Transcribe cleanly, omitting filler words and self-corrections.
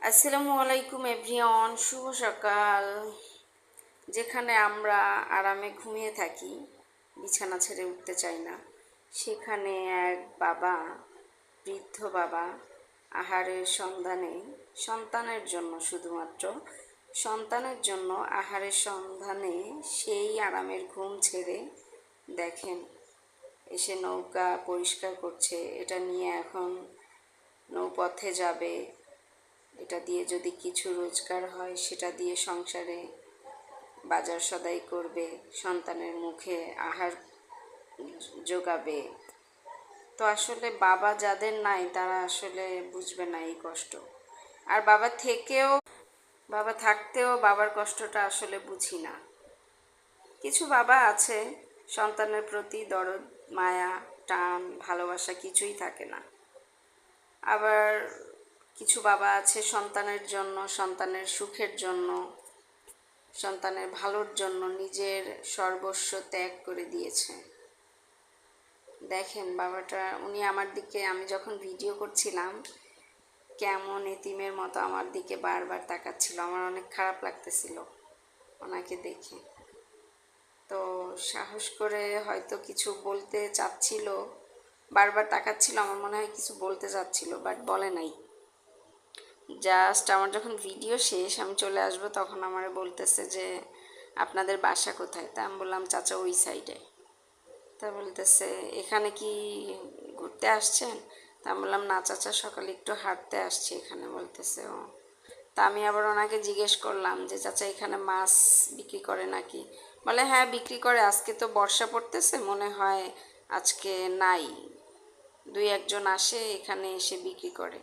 আসসালামু আলাইকুম এভরিওয়ান, শুভ সকাল। যেখানে আমরা আরামে ঘুমিয়ে থাকি, বিছানা ছেড়ে উঠতে চাই না, সেখানে এক বাবা, বৃদ্ধ বাবা, আহারের সন্ধানে সন্তানের জন্য, শুধুমাত্র সন্তানের জন্য আহারের সন্ধানে সেই আরামের ঘুম ছেড়ে দেখেন এসে নৌকা পরিষ্কার করছে। এটা নিয়ে এখন নৌপথে যাবে। এটা দিয়ে যদি কিছু রোজগার হয় সেটা দিয়ে সংসারে বাজার সদাই করবে, সন্তানের মুখে আহার যোগাবে। তো আসলে বাবা যাদের নাই তারা আসলে বুঝবে না এই কষ্ট। আর বাবা থাকতেও বাবার কষ্টটা আসলে বুঝি না। কিছু বাবা আছে সন্তানের প্রতি দরদ, মায়া, টান, ভালোবাসা কিছুই থাকে না। আবার কিছু বাবা আছে সন্তানের জন্য, সন্তানের সুখের জন্য, সন্তানের ভালোর জন্য নিজের সর্বস্ব ত্যাগ করে দিয়েছে। দেখেন বাবাটা, উনি আমার দিকে, আমি যখন ভিডিও করছিলাম, কেমন এতিমের মতো আমার দিকে বারবার তাকাচ্ছিল। আমার অনেক খারাপ লাগতেছিল ওনাকে দেখে। তো সাহস করে হয়তো কিছু বলতে চাচ্ছিল, বারবার তাকাচ্ছিল, আমার মনে হয় কিছু বলতে চাচ্ছিল, বাট বলে নাই। জাস্ট আমার যখন ভিডিও শেষ, আমি চলে আসব, তখন আমার বলতেছে যে আপনাদের বাসা কোথায়। তা আমি বললাম চাচা ওই সাইডে। তা বলতেছে এখানে কি ঘুরতে আসছেন? তা আমি বললাম না চাচা, সকালে একটু হাঁটতে আসছি এখানে। বলতেছে ও। তা আমি আবার ওনাকে জিজ্ঞেস করলাম যে চাচা এখানে মাছ বিক্রি করে নাকি? বলে হ্যাঁ বিক্রি করে, আজকে তো বর্ষা পড়তেছে, মনে হয় আজকে নাই, দুই একজন আসে এখানে এসে বিক্রি করে।